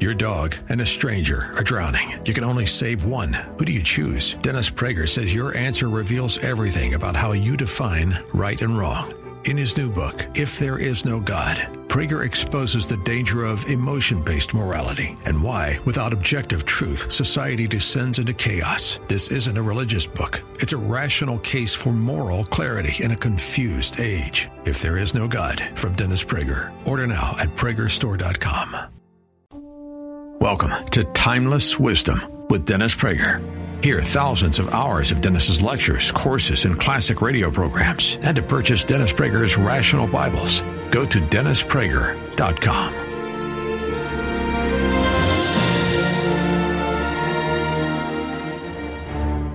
Your dog and a stranger are drowning. You can only save one. Who do you choose? Dennis Prager says your answer reveals everything about how you define right and wrong. In his new book, If There Is No God, Prager exposes the danger of emotion-based morality and why, without objective truth, society descends into chaos. This isn't a religious book. It's a rational case for moral clarity in a confused age. If There Is No God, from Dennis Prager. Order now at pragerstore.com. Welcome to Timeless Wisdom with Dennis Prager. Hear thousands of hours of Dennis's lectures, courses, and classic radio programs. And to purchase Dennis Prager's Rational Bibles, go to DennisPrager.com.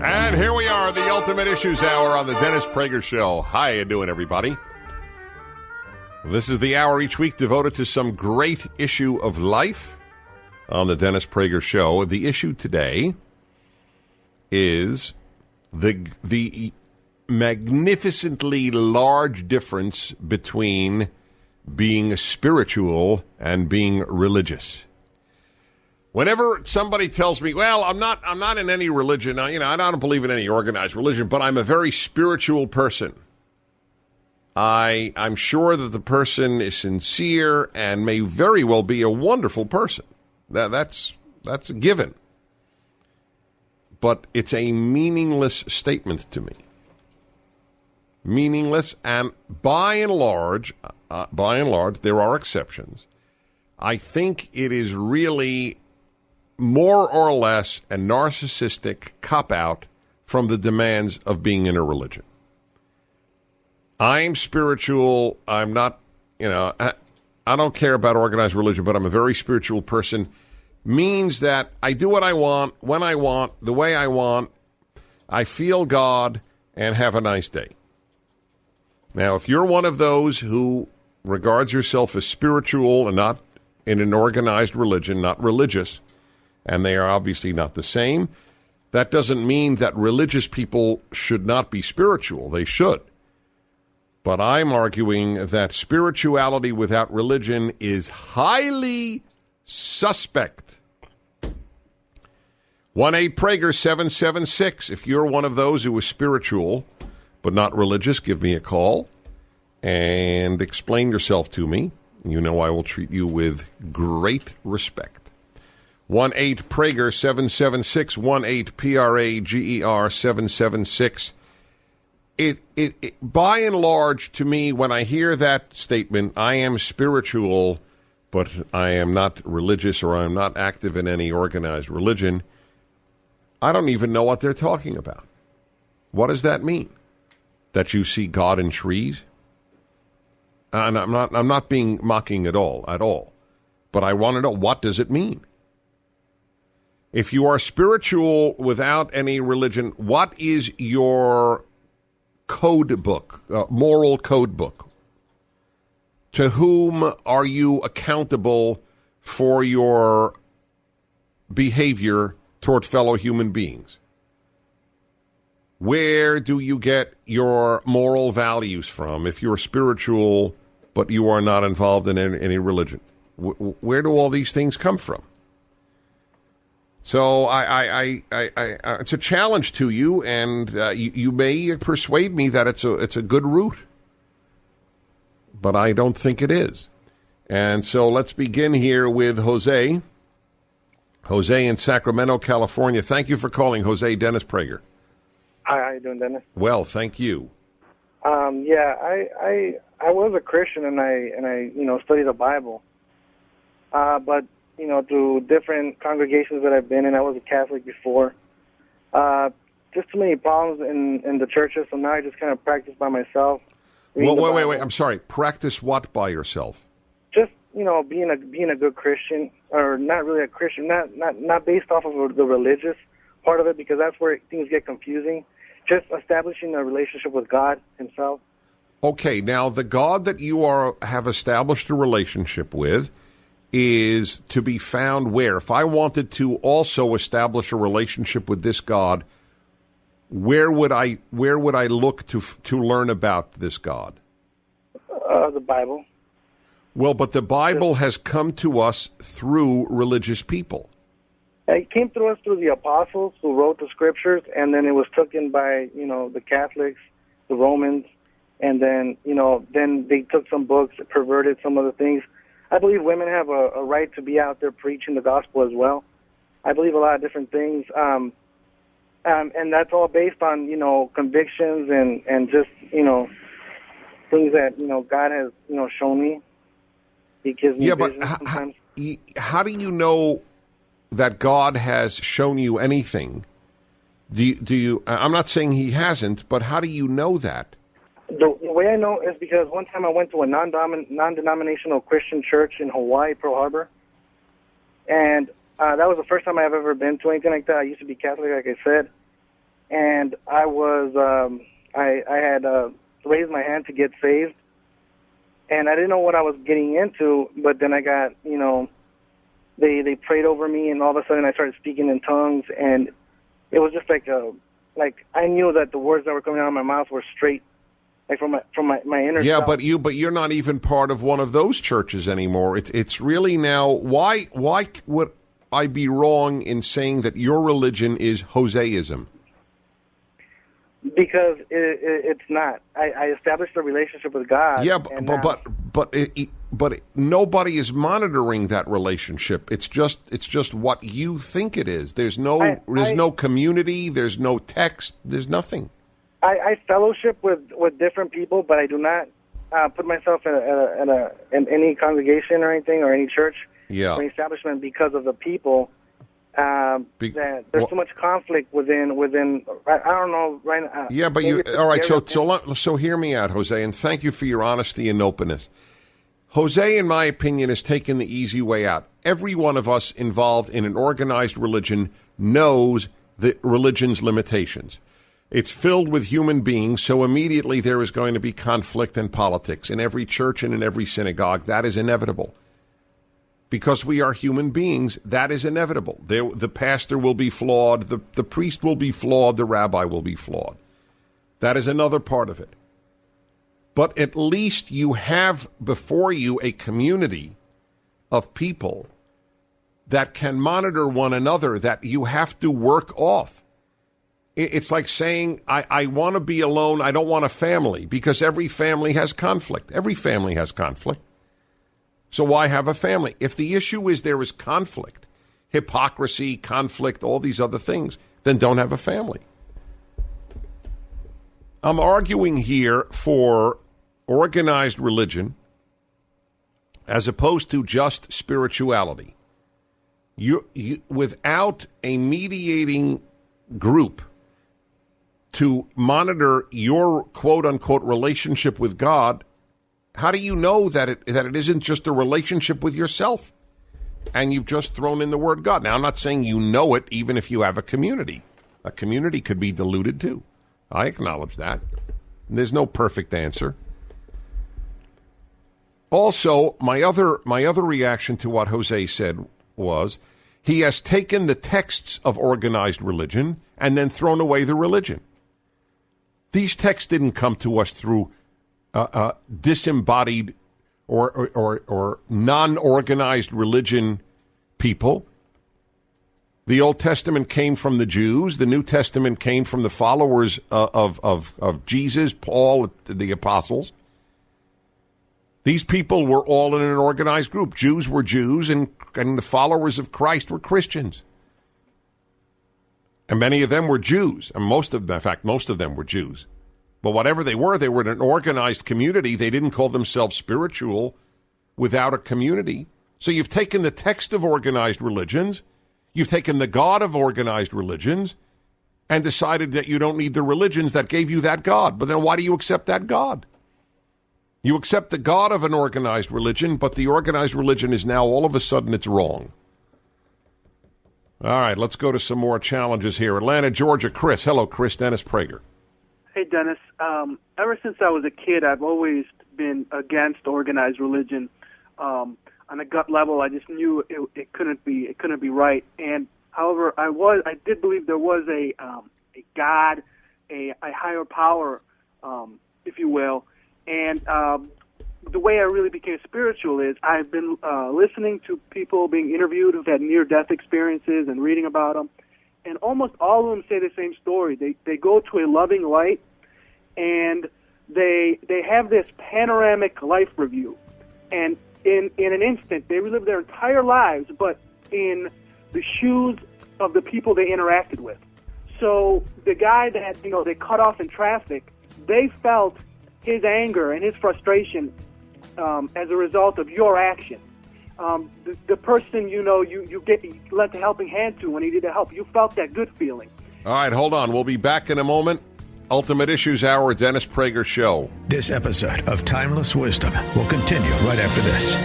And here we are, the Ultimate Issues Hour on the Dennis Prager Show. How you doing, everybody? This is the hour each week devoted to some great issue of life on the Dennis Prager Show. The issue today is the magnificently large difference between being spiritual and being religious. Whenever somebody tells me, well, I'm not in any religion, I don't believe in any organized religion, but I'm a very spiritual person. I'm sure that the person is sincere and may very well be a wonderful person. That's a given. But it's a meaningless statement to me. Meaningless, and by and large, there are exceptions. I think it is really more or less a narcissistic cop-out from the demands of being in a religion. I'm spiritual. I'm not, I don't care about organized religion, but I'm a very spiritual person. Means that I do what I want, when I want, the way I want. I feel God, and have a nice day. Now, if you're one of those who regards yourself as spiritual and not in an organized religion, not religious, and they are obviously not the same, that doesn't mean that religious people should not be spiritual. They should. But I'm arguing that spirituality without religion is highly suspect. 1-8-PRAGER-776. If you're one of those who is spiritual but not religious, give me a call and explain yourself to me. You know I will treat you with great respect. 1-8-PRAGER-776. 1-8-PRAGER-776. It by and large, to me, when I hear that statement, I am spiritual, but I am not religious, or I am not active in any organized religion, I don't even know what they're talking about. What does that mean? That you see God in trees? And I'm not being mocking at all. But I want to know, what does it mean? If you are spiritual without any religion, what is your code book, moral code book? To whom are you accountable for your behavior toward fellow human beings? Where do you get your moral values from if you're spiritual but you are not involved in any religion? Where do all these things come from? So I it's a challenge to you, and you may persuade me that it's a good route, but I don't think it is. And so let's begin here with Jose. Jose in Sacramento, California. Thank you for calling, Jose. Dennis Prager. Hi, how you doing, Dennis? Well, thank you. I was a Christian, and I studied the Bible. But through different congregations that I've been in, I was a Catholic before. Just too many problems in the churches, so now I just kind of practice by myself. Well, wait. I'm sorry. Practice what by yourself? Just being a good Christian, or not really a Christian, not based off of the religious part of it, because that's where things get confusing. Just establishing a relationship with God Himself. Okay, now the God that you have established a relationship with is to be found where? If I wanted to also establish a relationship with this God, where would I look to learn about this God? The Bible. Well, but the Bible has come to us through religious people. It came through us through the apostles who wrote the scriptures, and then it was taken by, the Catholics, the Romans, and then, then they took some books, perverted some of the things. I believe women have a right to be out there preaching the gospel as well. I believe a lot of different things, and that's all based on, convictions and just, things that, God has, shown me. He gives me but sometimes. How do you know that God has shown you anything? Do you? I'm not saying He hasn't, but how do you know that? The way I know is because one time I went to a non-denominational Christian church in Hawaii, Pearl Harbor, and that was the first time I've ever been to anything like that. I used to be Catholic, like I said, and I was I had raised my hand to get saved, and I didn't know what I was getting into, but then I got, they prayed over me, and all of a sudden I started speaking in tongues, and it was just like I knew that the words that were coming out of my mouth were straight, like from my inner self. But you're not even part of one of those churches anymore. It's really now, why would I be wrong in saying that your religion is Joseism? Because it's not. I established a relationship with God. Yeah, but nobody is monitoring that relationship. It's just what you think it is. There's no community. There's no text. There's nothing. I fellowship with different people, but I do not put myself in any congregation or anything or any church or any establishment because of the people. That there's too much conflict within. I don't know right now. But you all right? So hear me out, Jose, and thank you for your honesty and openness. Jose, in my opinion, has taken the easy way out. Every one of us involved in an organized religion knows the religion's limitations. It's filled with human beings, so immediately there is going to be conflict and politics in every church and in every synagogue. That is inevitable. Because we are human beings, that is inevitable. The pastor will be flawed, the priest will be flawed, the rabbi will be flawed. That is another part of it. But at least you have before you a community of people that can monitor one another, that you have to work off. It's like saying, I want to be alone, I don't want a family, because every family has conflict. Every family has conflict. So why have a family? If the issue is there is conflict, hypocrisy, conflict, all these other things, then don't have a family. I'm arguing here for organized religion as opposed to just spirituality. You without a mediating group to monitor your quote-unquote relationship with God, how do you know that it isn't just a relationship with yourself? And you've just thrown in the word God. Now, I'm not saying you know it even if you have a community. A community could be diluted too. I acknowledge that. And there's no perfect answer. Also, my other reaction to what Jose said was he has taken the texts of organized religion and then thrown away the religion. These texts didn't come to us through disembodied or non-organized religion people. The Old Testament came from the Jews. The New Testament came from the followers of Jesus, Paul, the apostles. These people were all in an organized group. Jews were Jews, and the followers of Christ were Christians. And many of them were Jews. And most of them were Jews. But whatever they were in an organized community. They didn't call themselves spiritual without a community. So you've taken the text of organized religions, you've taken the God of organized religions, and decided that you don't need the religions that gave you that God. But then why do you accept that God? You accept the God of an organized religion, but the organized religion is now all of a sudden it's wrong. All right, let's go to some more challenges here. Atlanta, Georgia, Chris. Hello, Chris. Dennis Prager. Hey, Dennis. Ever since I was a kid, I've always been against organized religion. On a gut level, I just knew it couldn't be right. And however, I did believe there was a God, a higher power, if you will. And the way I really became spiritual is I've been listening to people being interviewed who've had near-death experiences and reading about them, and almost all of them say the same story. They go to a loving light, and they have this panoramic life review, and in an instant they relive their entire lives, but in the shoes of the people they interacted with. So the guy that they cut off in traffic, they felt his anger and his frustration as a result of your action. The person you lent a helping hand to when he needed help, you felt that good feeling. All right, hold on. We'll be back in a moment. Ultimate Issues Hour, Dennis Prager Show. This episode of Timeless Wisdom will continue right after this.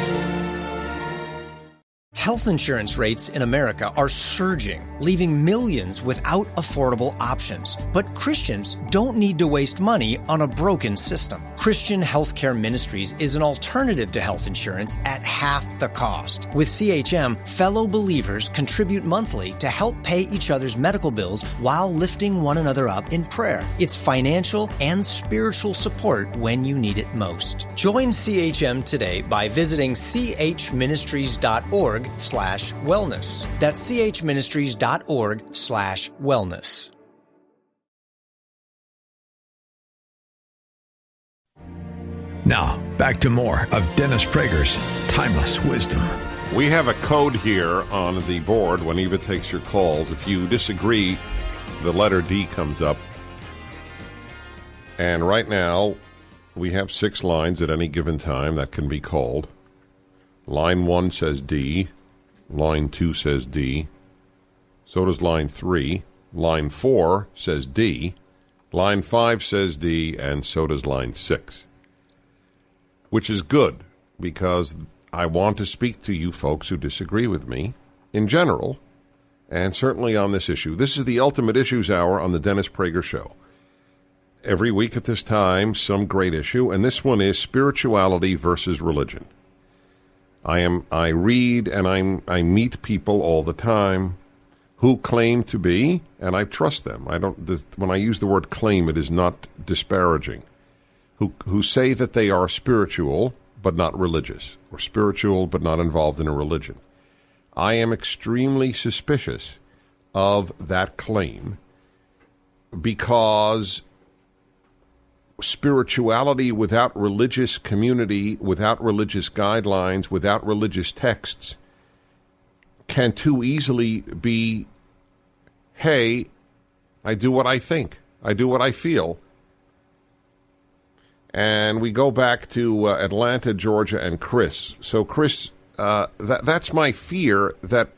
Health insurance rates in America are surging, leaving millions without affordable options. But Christians don't need to waste money on a broken system. Christian Healthcare Ministries is an alternative to health insurance at half the cost. With CHM, fellow believers contribute monthly to help pay each other's medical bills while lifting one another up in prayer. It's financial and spiritual support when you need it most. Join CHM today by visiting chministries.org/wellness. That's chministries.org/wellness. Now, back to more of Dennis Prager's Timeless Wisdom. We have a code here on the board when Eva takes your calls. If you disagree, the letter D comes up. And right now, we have 6 lines at any given time that can be called. Line 1 says D. Line 2 says D. So does line 3. Line 4 says D. Line 5 says D, and so does line 6. Which is good, because I want to speak to you folks who disagree with me in general, and certainly on this issue. This is the Ultimate Issues Hour on the Dennis Prager Show. Every week at this time, some great issue, and this one is spirituality versus religion. I read and I meet people all the time who claim to be, and I trust them. When I use the word claim, it is not disparaging. Who say that they are spiritual but not religious, or spiritual but not involved in a religion. I am extremely suspicious of that claim, because spirituality without religious community, without religious guidelines, without religious texts, can too easily be, hey, I do what I think, I do what I feel. And we go back to Atlanta, Georgia, and Chris. So, Chris, that's my fear, that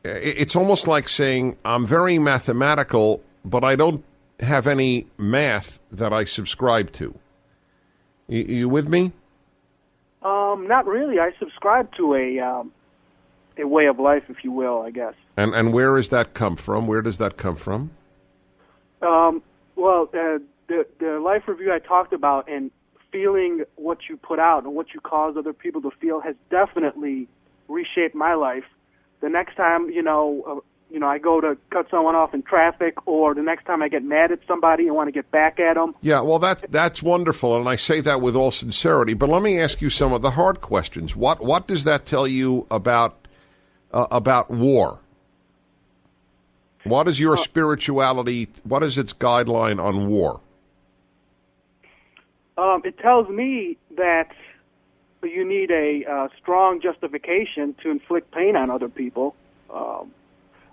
it's almost like saying, I'm very mathematical, but I don't have any math that I subscribe to. You with me? Not really. I subscribe to a way of life, if you will, I guess. And where does that come from? Where does that come from? The life review I talked about, and feeling what you put out and what you cause other people to feel, has definitely reshaped my life. The next time, I go to cut someone off in traffic, or the next time I get mad at somebody and want to get back at them. Yeah, well, that's wonderful, and I say that with all sincerity. But let me ask you some of the hard questions. What does that tell you about war? What is your spirituality? What is its guideline on war? It tells me that you need a strong justification to inflict pain on other people.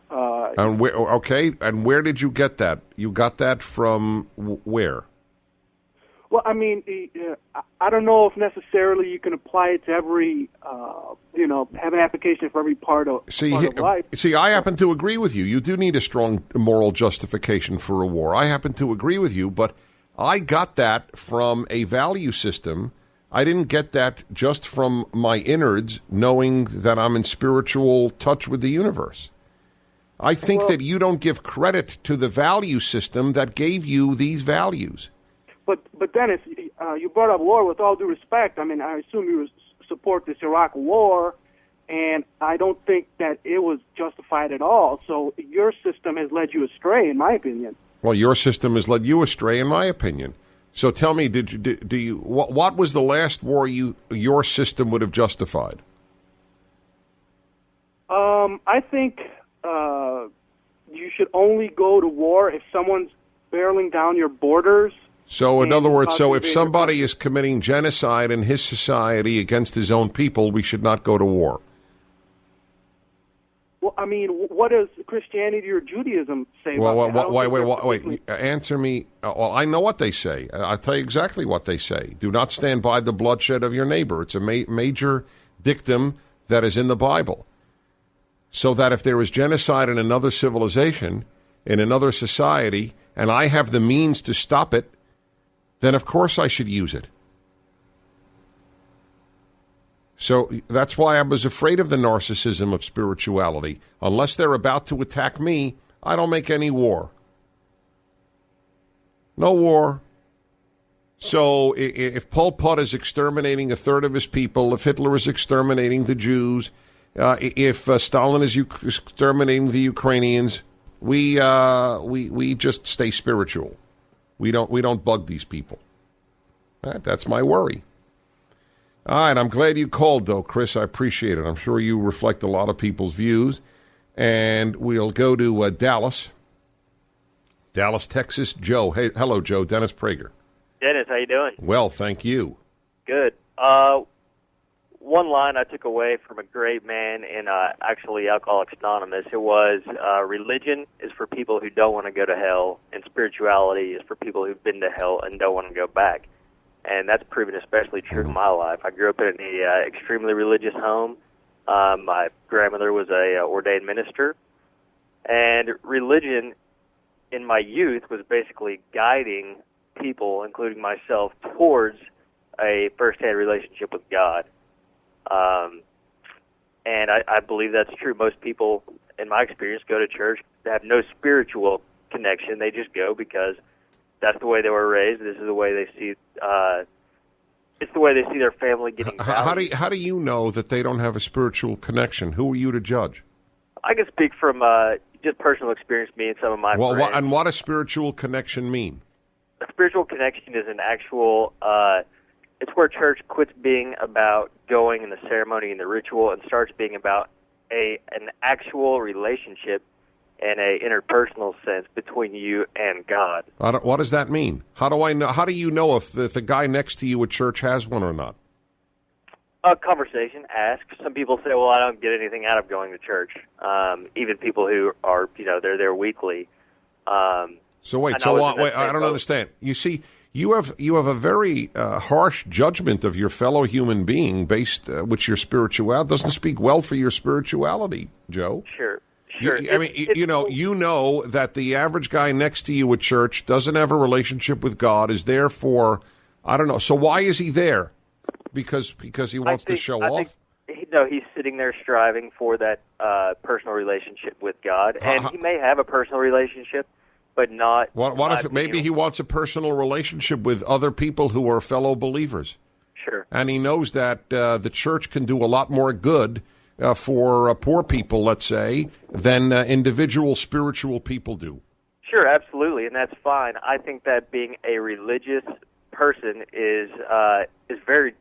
And where did you get that? You got that from where? Well, I mean, I don't know if necessarily you can apply it to every, have an application for every part of life. See, I happen to agree with you. You do need a strong moral justification for a war. I happen to agree with you, but I got that from a value system. I didn't get that just from my innards, knowing that I'm in spiritual touch with the universe. I think that you don't give credit to the value system that gave you these values. But Dennis, you brought up war. With all due respect, I mean, I assume you support this Iraq war, and I don't think that it was justified at all. So your system has led you astray, in my opinion. Well, your system has led you astray, in my opinion. So tell me, what was the last war your system would have justified? I think you should only go to war if someone's barreling down your borders. So, in other words, if somebody is committing genocide in his society against his own people, we should not go to war. Well, I mean, what does Christianity or Judaism say about that? Wait. Answer me. Well, I know what they say. I'll tell you exactly what they say. Do not stand by the bloodshed of your neighbor. It's a major dictum that is in the Bible. So that if there is genocide in another civilization, in another society, and I have the means to stop it, then of course I should use it. So that's why I was afraid of the narcissism of spirituality. Unless they're about to attack me, I don't make any war. No war. So if Pol Pot is exterminating a third of his people, if Hitler is exterminating the Jews, if Stalin is exterminating the Ukrainians, we just stay spiritual. We don't bug these people. That's my worry. All right, I'm glad you called, though, Chris. I appreciate it. I'm sure you reflect a lot of people's views. And we'll go to Dallas, Texas. Joe. Hey, hello, Joe. Dennis Prager. Dennis, how you doing? Well, thank you. Good. One line I took away from a great man in actually Alcoholics Anonymous, it was religion is for people who don't want to go to hell, and spirituality is for people who've been to hell and don't want to go back. And that's proven especially true in my life. I grew up in an extremely religious home. My grandmother was a ordained minister. And religion in my youth was basically guiding people, including myself, towards a first-hand relationship with God. And I believe that's true. Most people, in my experience, go to church, they have no spiritual connection. They just go because that's the way they were raised. This is the way they see. It's the way they see their family getting valued. How do you know that they don't have a spiritual connection? Who are you to judge? I can speak from just personal experience. Me and some of my friends. And what does spiritual connection mean? A spiritual connection is an actual. It's where church quits being about going in the ceremony and the ritual and starts being about an actual relationship and a interpersonal sense between you and God. What does that mean? How do I know? How do you know if the guy next to you at church has one or not? A conversation, ask. Some people say, well, I don't get anything out of going to church. Even people who are, they're there weekly. I don't understand. You see, you have a very harsh judgment of your fellow human being based which your spirituality doesn't speak well for your spirituality, Joe. Sure. You know that the average guy next to you at church doesn't have a relationship with God, is there for, I don't know. So why is he there? Because he wants to show off? He's sitting there striving for that personal relationship with God. And he may have a personal relationship, but not... What if maybe he wants a personal relationship with other people who are fellow believers? Sure. And he knows that the church can do a lot more good for poor people, let's say, than individual spiritual people do. Sure, absolutely, and that's fine. I think that being a religious person is very.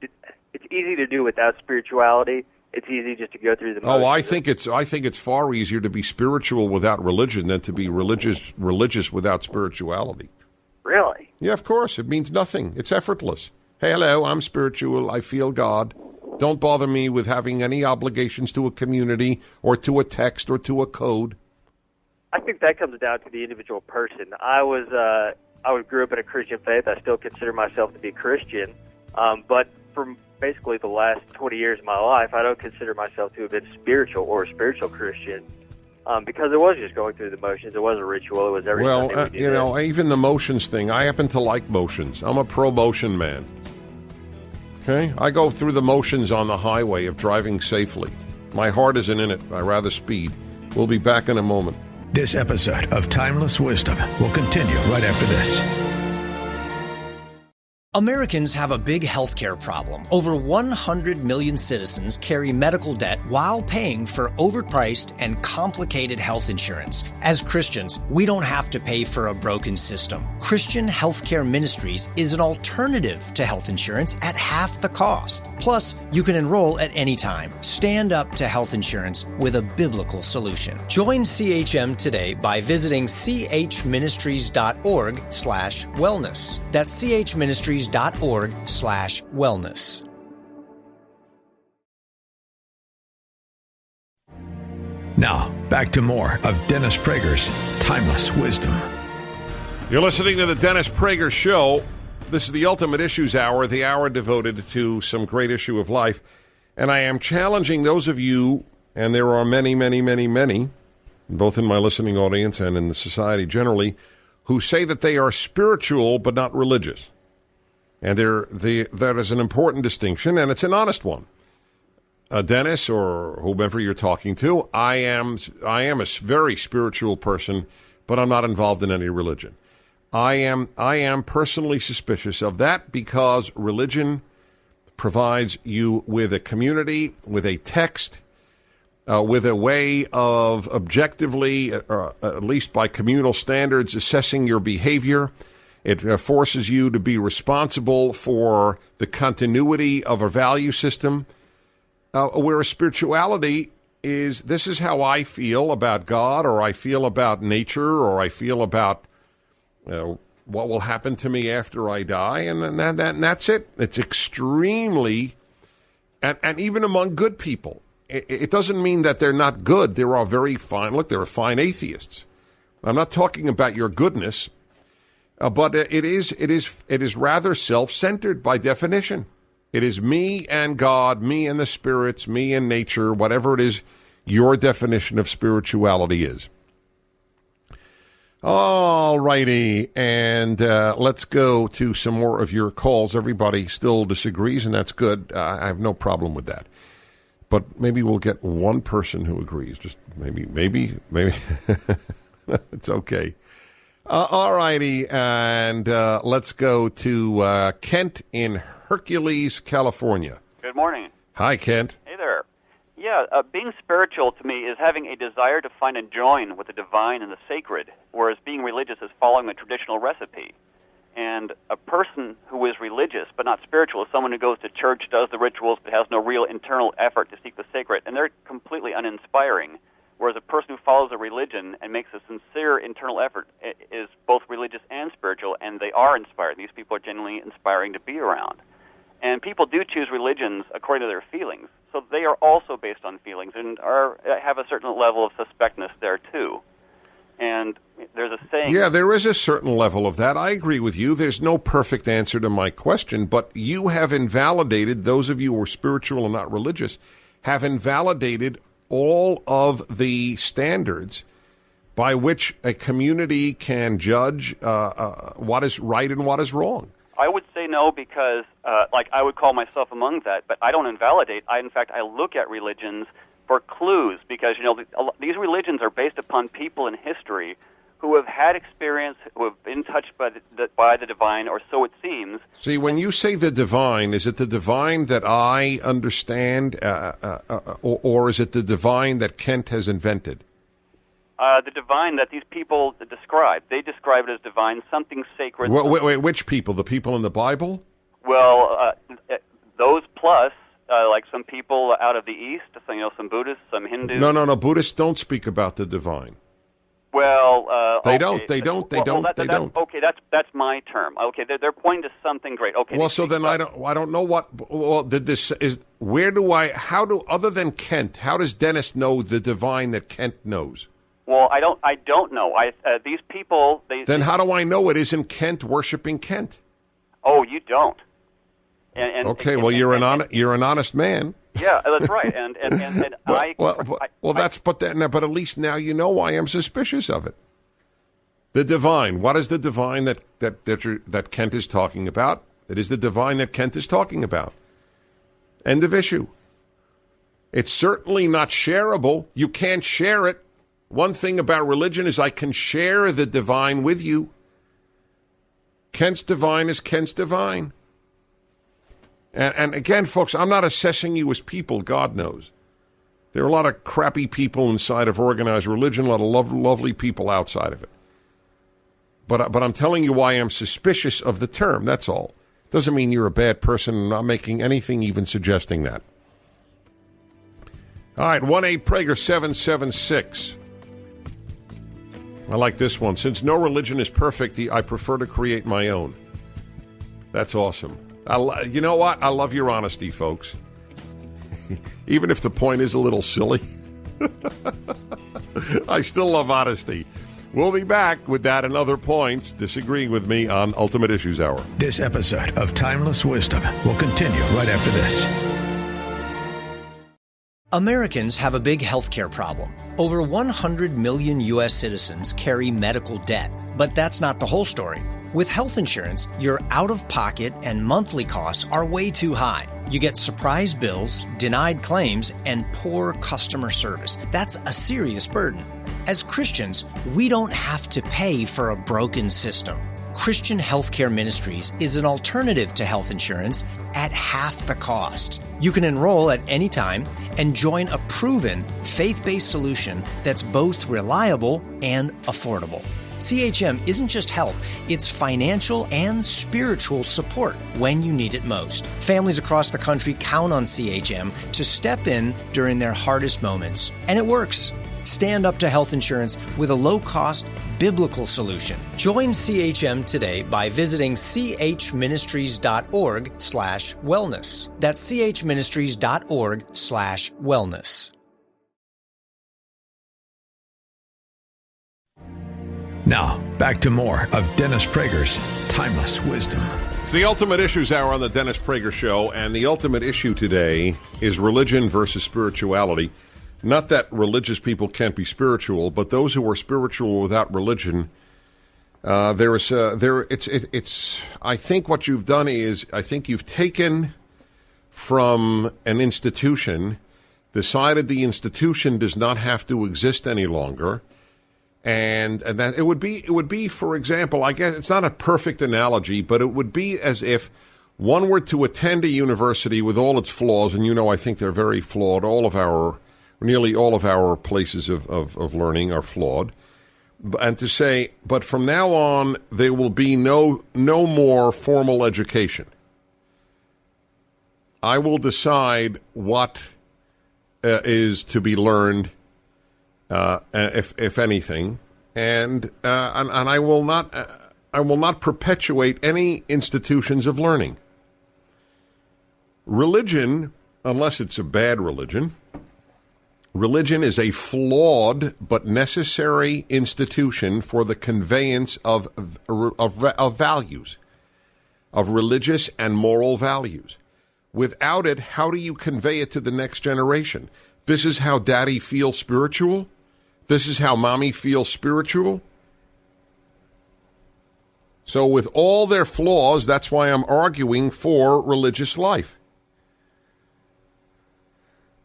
It's easy to do without spirituality. It's easy just to go through the motions. I think it's far easier to be spiritual without religion than to be religious without spirituality. Really? Yeah, of course. It means nothing. It's effortless. Hey, hello, I'm spiritual. I feel God. Don't bother me with having any obligations to a community or to a text or to a code. I think that comes down to the individual person. I grew up in a Christian faith. I still consider myself to be Christian, but for basically the last 20 years of my life, I don't consider myself to have been spiritual or a spiritual Christian because it was just going through the motions. It was a ritual. It was everything. Well, even the motions thing, I happen to like motions. I'm a pro-motion man. Okay? I go through the motions on the highway of driving safely. My heart isn't in it. I rather speed. We'll be back in a moment. This episode of Timeless Wisdom will continue right after this. Americans have a big healthcare problem. Over 100 million citizens carry medical debt while paying for overpriced and complicated health insurance. As Christians, we don't have to pay for a broken system. Christian Healthcare Ministries is an alternative to health insurance at half the cost. Plus, you can enroll at any time. Stand up to health insurance with a biblical solution. Join CHM today by visiting chministries.org/wellness. That's chministries.org/wellness. Now, back to more of Dennis Prager's Timeless Wisdom. You're listening to the Dennis Prager Show. This is the Ultimate Issues Hour, the hour devoted to some great issue of life. And I am challenging those of you, and there are many, many, many, many, both in my listening audience and in the society generally, who say that they are spiritual but not religious. And that is an important distinction, and it's an honest one. Dennis, or whomever you're talking to, I am a very spiritual person, but I'm not involved in any religion. I am personally suspicious of that because religion provides you with a community, with a text, with a way of objectively, at least by communal standards, assessing your behavior. It forces you to be responsible for the continuity of a value system. Whereas spirituality is, this is how I feel about God, or I feel about nature, or I feel about what will happen to me after I die, and that's it. It's extremely, and even among good people, it doesn't mean that they're not good. There are very fine, there are fine atheists. I'm not talking about your goodness, but it is rather self-centered by definition. It is me and God, me and the spirits, me and nature, whatever it is your definition of spirituality is. All righty, and let's go to some more of your calls. Everybody still disagrees, and that's good. I have no problem with that. But maybe we'll get one person who agrees. Just maybe. It's okay. All righty, and let's go to Kent in Hercules, California. Good morning. Hi, Kent. Hey there. Yeah, being spiritual to me is having a desire to find and join with the divine and the sacred, whereas being religious is following a traditional recipe. And a person who is religious but not spiritual is someone who goes to church, does the rituals, but has no real internal effort to seek the sacred, and they're completely uninspiring. Whereas a person who follows a religion and makes a sincere internal effort is both religious and spiritual, and they are inspired. These people are genuinely inspiring to be around. And people do choose religions according to their feelings, so they are also based on feelings and have a certain level of suspectness there too. And there's a saying... Yeah, there is a certain level of that. I agree with you. There's no perfect answer to my question, but you have invalidated, those of you who are spiritual and not religious, have invalidated all of the standards by which a community can judge what is right and what is wrong. I would say no because, I would call myself among that, but I don't invalidate. I look at religions for clues because, these religions are based upon people in history who have had experience, who have been touched by the divine, or so it seems. See, when you say the divine, is it the divine that I understand, or is it the divine that Kent has invented? The divine that these people describe. They describe it as divine, something sacred. Wait, which people? The people in the Bible? Well, those plus, like some people out of the East, some Buddhists, some Hindus. No. Buddhists don't speak about the divine. Well, they don't. They don't. Okay, that's my term. Okay, they're pointing to something great. Okay. Well, so then I don't know what. Well, other than Kent, how does Dennis know the divine that Kent knows? Well, I don't know. These people. Then how do I know it isn't Kent worshiping Kent? Oh, you don't. You're an honest man. Yeah, that's right. But at least now you know I am suspicious of it. The divine. What is the divine that Kent is talking about? It is the divine that Kent is talking about. End of issue. It's certainly not shareable. You can't share it. One thing about religion is I can share the divine with you. Kent's divine is Kent's divine. And again, folks, I'm not assessing you as people, God knows. There are a lot of crappy people inside of organized religion, a lot of lovely people outside of it. But I'm telling you why I'm suspicious of the term, that's all. Doesn't mean you're a bad person. I'm not making anything even suggesting that. All right, 1-8-PRAGER-776. I like this one. Since no religion is perfect, I prefer to create my own. That's awesome. You know what? I love your honesty, folks. Even if the point is a little silly. I still love honesty. We'll be back with that and other points disagreeing with me on Ultimate Issues Hour. This episode of Timeless Wisdom will continue right after this. Americans have a big healthcare problem. Over 100 million U.S. citizens carry medical debt, but that's not the whole story. With health insurance, your out-of-pocket and monthly costs are way too high. You get surprise bills, denied claims, and poor customer service. That's a serious burden. As Christians, we don't have to pay for a broken system. Christian Healthcare Ministries is an alternative to health insurance at half the cost. You can enroll at any time and join a proven, faith-based solution that's both reliable and affordable. CHM isn't just help, it's financial and spiritual support when you need it most. Families across the country count on CHM to step in during their hardest moments. And it works. Stand up to health insurance with a low-cost, biblical solution. Join CHM today by visiting chministries.org/wellness. That's chministries.org/wellness. Now, back to more of Dennis Prager's Timeless Wisdom. It's the Ultimate Issues Hour on the Dennis Prager Show, and the ultimate issue today is religion versus spirituality. Not that religious people can't be spiritual, but those who are spiritual without religion, I think what you've done is, I think you've taken from an institution, decided the institution does not have to exist any longer. And that it would be, for example, I guess it's not a perfect analogy, but it would be as if one were to attend a university with all its flaws, and I think they're very flawed. Nearly all of our places of learning are flawed. And to say, but from now on, there will be no more formal education. I will decide what is to be learned, if anything, and I will not perpetuate any institutions of learning. Religion, unless it's a bad religion, religion is a flawed but necessary institution for the conveyance of values, of religious and moral values. Without it, how do you convey it to the next generation? This is how daddy feels spiritual? This is how mommy feels spiritual? So with all their flaws, that's why I'm arguing for religious life.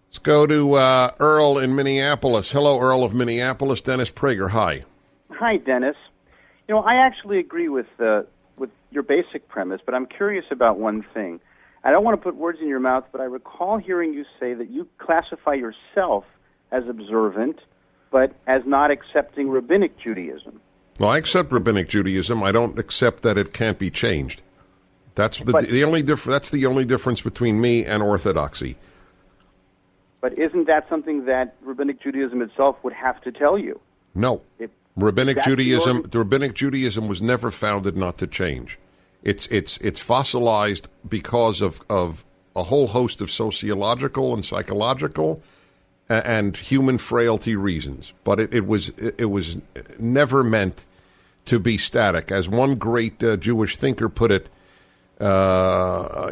Let's go to Earl in Minneapolis. Hello, Earl of Minneapolis. Dennis Prager, hi. Hi, Dennis. I actually agree with your basic premise, but I'm curious about one thing. I don't want to put words in your mouth, but I recall hearing you say that you classify yourself as observant, but as not accepting rabbinic Judaism. Well, I accept rabbinic Judaism. I don't accept that it can't be changed. That's the only difference between me and Orthodoxy. But isn't that something that rabbinic Judaism itself would have to tell you? No. The rabbinic Judaism was never founded not to change. It's fossilized because of a whole host of sociological and psychological and human frailty reasons, but it was never meant to be static. As one great Jewish thinker put it,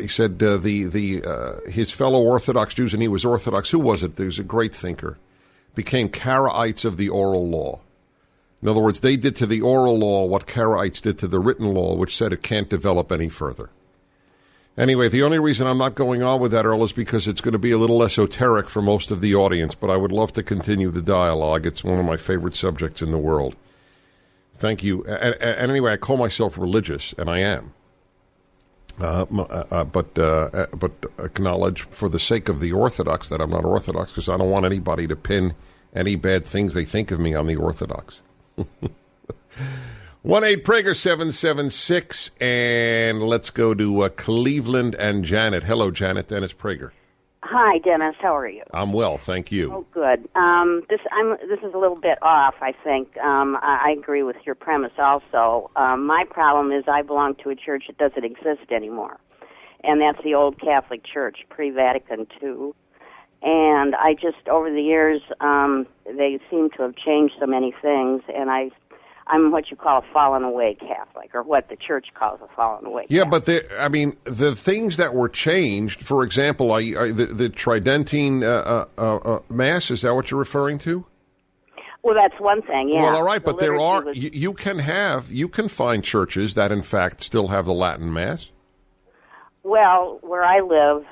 he said his fellow Orthodox Jews, and he was Orthodox. Who was it? There was a great thinker, became Karaites of the oral law. In other words, they did to the oral law what Karaites did to the written law, which said it can't develop any further. Anyway, the only reason I'm not going on with that, Earl, is because it's going to be a little esoteric for most of the audience, but I would love to continue the dialogue. It's one of my favorite subjects in the world. Thank you. And anyway, I call myself religious, and I am. But acknowledge for the sake of the Orthodox that I'm not Orthodox, because I don't want anybody to pin any bad things they think of me on the Orthodox. 1-8-Prager-776, and let's go to Cleveland and Janet. Hello, Janet. Dennis Prager. Hi, Dennis. How are you? I'm well, thank you. Oh, good. This is a little bit off, I think. I agree with your premise also. My problem is I belong to a church that doesn't exist anymore, and that's the old Catholic Church, pre-Vatican II. And I just, over the years, they seem to have changed so many things, and I'm what you call a fallen away Catholic, or what the church calls a fallen away Catholic. Yeah, but the things that were changed, for example, the Tridentine Mass, is that what you're referring to? Well, that's one thing, yeah. Well, all right, but there are, you can find churches that, in fact, still have the Latin Mass. Well, where I live,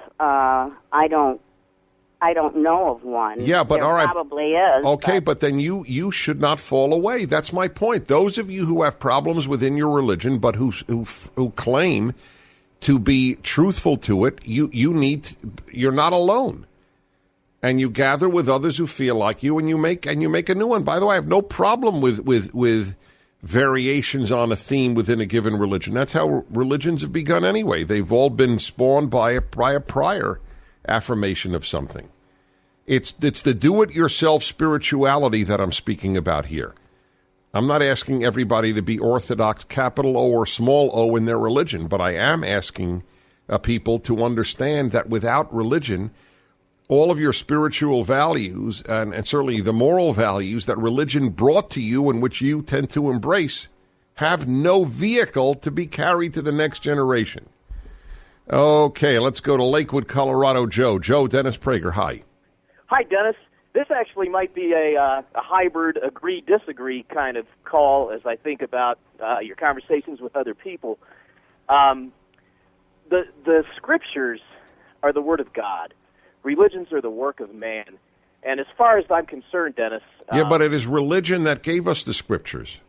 I don't know of one. Yeah, but there all right. Probably is. Okay, but then you should not fall away. That's my point. Those of you who have problems within your religion, but who claim to be truthful to it, you're not alone. And you gather with others who feel like you, and you make a new one. By the way, I have no problem with variations on a theme within a given religion. That's how religions have begun anyway. They've all been spawned by a prior affirmation of something. It's the do-it-yourself spirituality that I'm speaking about here. I'm not asking everybody to be Orthodox, capital O or small o, in their religion, but I am asking people to understand that without religion, all of your spiritual values, and certainly the moral values that religion brought to you and which you tend to embrace, have no vehicle to be carried to the next generation. Okay, let's go to Lakewood, Colorado. Joe, Dennis Prager, hi. Hi, Dennis. This actually might be a hybrid agree-disagree kind of call as I think about your conversations with other people. The scriptures are the word of God. Religions are the work of man. And as far as I'm concerned, Dennis... yeah, but it is religion that gave us the scriptures.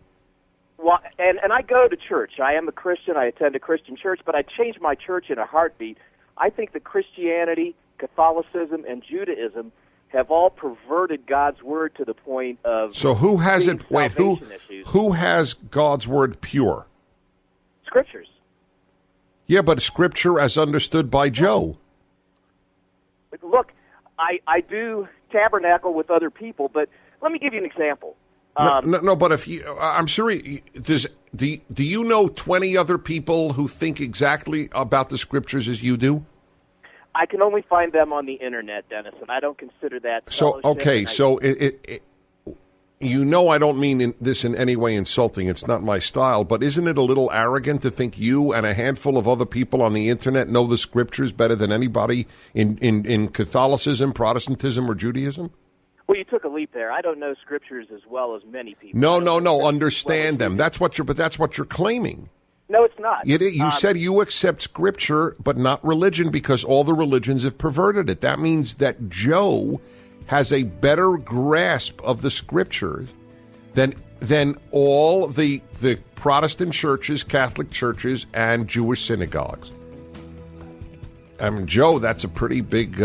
Well, and I go to church. I am a Christian. I attend a Christian church, but I changed my church in a heartbeat. I think that Christianity, Catholicism, and Judaism have all perverted God's word to the point of... So who has it... Wait, issues. Who has God's word pure? Scriptures. Yeah, but Scripture as understood by Joe. Look, I do tabernacle with other people, but let me give you an example. No, but if you, I'm sure, do you know 20 other people who think exactly about the Scriptures as you do? I can only find them on the internet, Dennis, and I don't consider that. So, okay, so you know I don't mean this in any way insulting. It's not my style, but isn't it a little arrogant to think you and a handful of other people on the internet know the Scriptures better than anybody in Catholicism, Protestantism, or Judaism? Well, you took a leap there. I don't know Scriptures as well as many people. No. Understand them. That's what you're claiming. No, it's not. You said you accept Scripture, but not religion, because all the religions have perverted it. That means that Joe has a better grasp of the Scriptures than all the Protestant churches, Catholic churches, and Jewish synagogues. I mean, Joe, that's a pretty big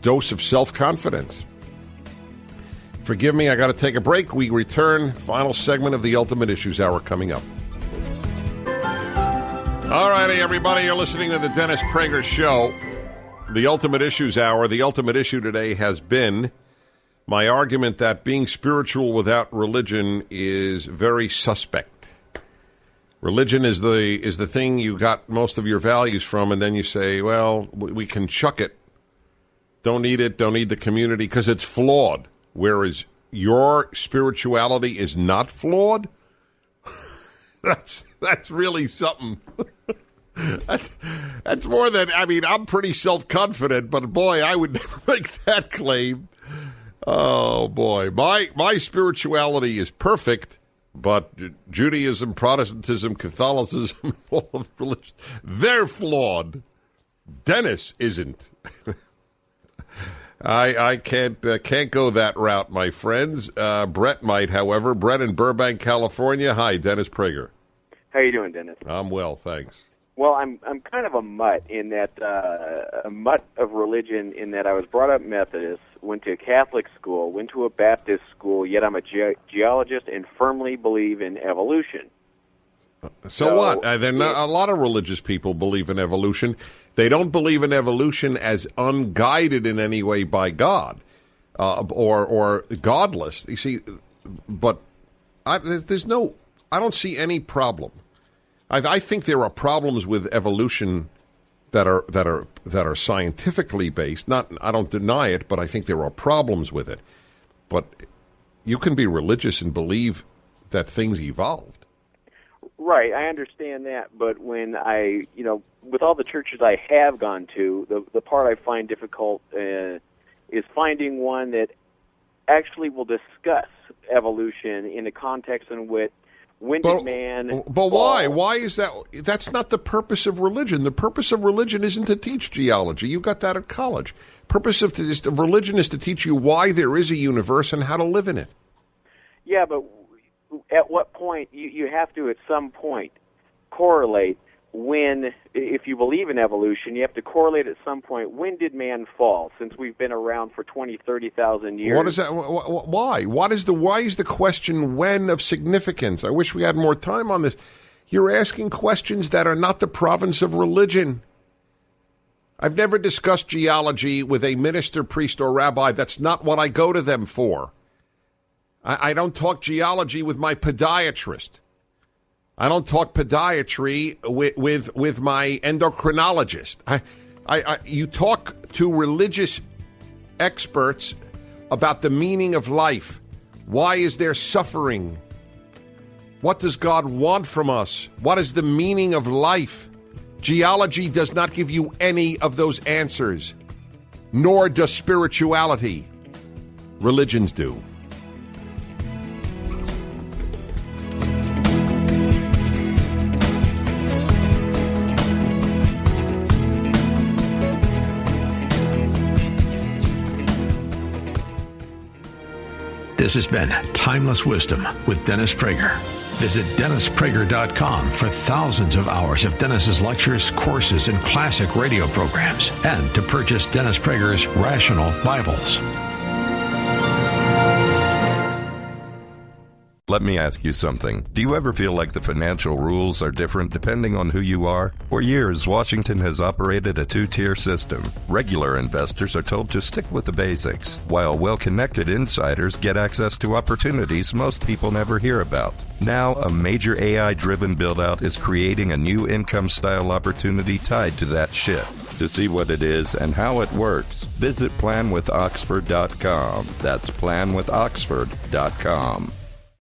dose of self-confidence. Forgive me, I got to take a break. We return. Final segment of the Ultimate Issues Hour coming up. All righty, everybody, you're listening to the Dennis Prager Show, the Ultimate Issues Hour. The ultimate issue today has been my argument that being spiritual without religion is very suspect. Religion is the thing you got most of your values from, and then you say, well, we can chuck it. Don't need it, don't need the community, because it's flawed. Whereas your spirituality is not flawed? That's really something. That's more than, I mean, I'm pretty self-confident, but boy, I would never make that claim. Oh, boy. My spirituality is perfect, but Judaism, Protestantism, Catholicism, all of religion, they're flawed. Dennis isn't. I can't go that route, my friends. Brett might, however. Brett in Burbank, California. Hi, Dennis Prager. How you doing, Dennis? I'm well, thanks. Well, I'm kind of a mutt in that a mutt of religion in that I was brought up Methodist, went to a Catholic school, went to a Baptist school, yet I'm a geologist and firmly believe in evolution. So what? They're not, a lot of religious people believe in evolution. They don't believe in evolution as unguided in any way by God or godless. You see, but I don't see any problem. I think there are problems with evolution that are scientifically based. I don't deny it, but I think there are problems with it. But you can be religious and believe that things evolved. Right, I understand that, but when with all the churches I have gone to, the part I find difficult is finding one that actually will discuss evolution in a context in which when did man But why? Why is that? That's not the purpose of religion. The purpose of religion isn't to teach geology. You got that at college. Purpose of religion is to teach you why there is a universe and how to live in it. Yeah, but at what point you have to at some point correlate when, if you believe in evolution, you have to correlate at some point when did man fall, since we've been around for 20, 30,000 years. What is that? Why? Why is the question when of significance? I wish we had more time on this. You're asking questions that are not the province of religion. I've never discussed geology with a minister, priest, or rabbi. That's not what I go to them for. I don't talk geology with my podiatrist. I don't talk podiatry with my endocrinologist. You talk to religious experts about the meaning of life. Why is there suffering? What does God want from us? What is the meaning of life? Geology does not give you any of those answers, nor does spirituality. Religions do. This has been Timeless Wisdom with Dennis Prager. Visit DennisPrager.com for thousands of hours of Dennis's lectures, courses, and classic radio programs, and to purchase Dennis Prager's Rational Bibles. Let me ask you something. Do you ever feel like the financial rules are different depending on who you are? For years, Washington has operated a two-tier system. Regular investors are told to stick with the basics, while well-connected insiders get access to opportunities most people never hear about. Now, a major AI-driven build-out is creating a new income-style opportunity tied to that shift. To see what it is and how it works, visit planwithoxford.com. That's planwithoxford.com.